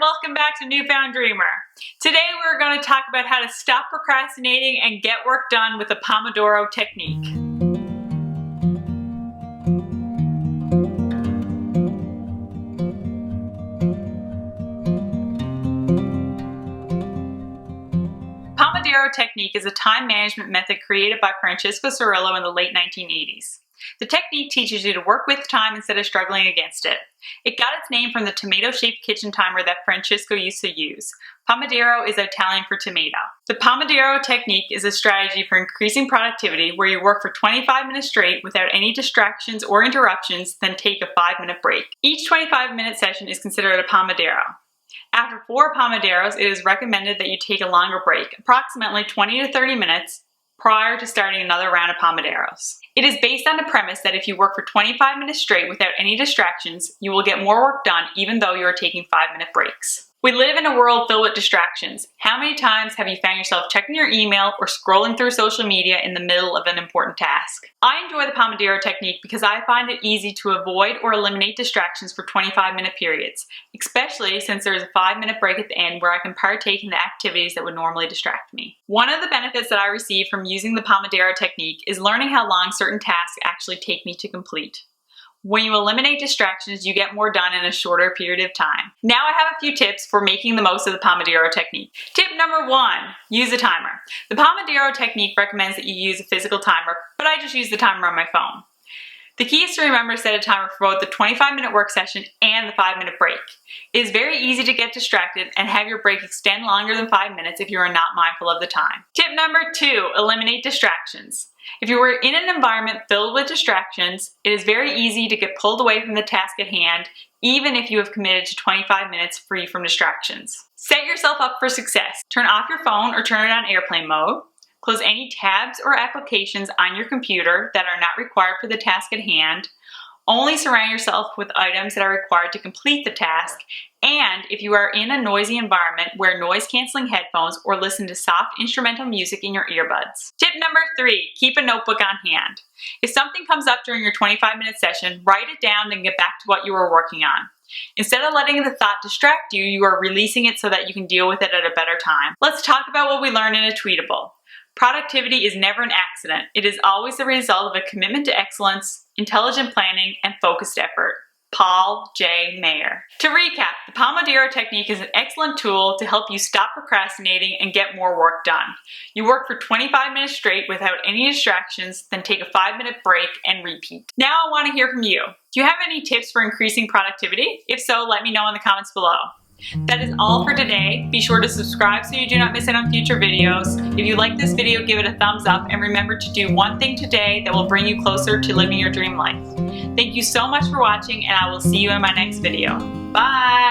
welcome back to Newfound Dreamer. Today we're going to talk about how to stop procrastinating and get work done with the Pomodoro Technique. Pomodoro Technique is a time management method created by Francesco Cirillo in the late 1980s. The technique teaches you to work with time instead of struggling against it. It got its name from the tomato-shaped kitchen timer that Francesco used to use. Pomodoro is Italian for tomato. The Pomodoro Technique is a strategy for increasing productivity where you work for 25 minutes straight without any distractions or interruptions, then take a 5-minute break. Each 25-minute session is considered a Pomodoro. After 4 Pomodoros, it is recommended that you take a longer break, approximately 20 to 30 minutes, prior to starting another round of Pomodoros. It is based on the premise that if you work for 25 minutes straight without any distractions, you will get more work done even though you are taking 5-minute breaks. We live in a world filled with distractions. How many times have you found yourself checking your email or scrolling through social media in the middle of an important task? I enjoy the Pomodoro Technique because I find it easy to avoid or eliminate distractions for 25-minute periods, especially since there is a 5-minute break at the end where I can partake in the activities that would normally distract me. One of the benefits that I receive from using the Pomodoro Technique is learning how long certain tasks actually take me to complete. When you eliminate distractions, you get more done in a shorter period of time. Now I have a few tips for making the most of the Pomodoro Technique. Tip number 1, use a timer. The Pomodoro Technique recommends that you use a physical timer, but I just use the timer on my phone. The key is to remember to set a timer for both the 25-minute work session and the 5-minute break. It is very easy to get distracted and have your break extend longer than 5 minutes if you are not mindful of the time. Tip number 2, eliminate distractions. If you are in an environment filled with distractions, it is very easy to get pulled away from the task at hand, even if you have committed to 25 minutes free from distractions. Set yourself up for success. Turn off your phone or turn it on airplane mode. Close any tabs or applications on your computer that are not required for the task at hand. Only surround yourself with items that are required to complete the task. And if you are in a noisy environment, wear noise-canceling headphones or listen to soft instrumental music in your earbuds. Tip number 3, keep a notebook on hand. If something comes up during your 25-minute session, write it down and get back to what you were working on. Instead of letting the thought distract you, you are releasing it so that you can deal with it at a better time. Let's talk about what we learned in a tweetable. Productivity is never an accident. It is always the result of a commitment to excellence, intelligent planning, and focused effort. Paul J. Mayer. To recap, the Pomodoro Technique is an excellent tool to help you stop procrastinating and get more work done. You work for 25 minutes straight without any distractions, then take a 5-minute break and repeat. Now I want to hear from you. Do you have any tips for increasing productivity? If so, let me know in the comments below. That is all for today. Be sure to subscribe so you do not miss out on future videos. If you like this video, give it a thumbs up and remember to do one thing today that will bring you closer to living your dream life. Thank you so much for watching and I will see you in my next video. Bye!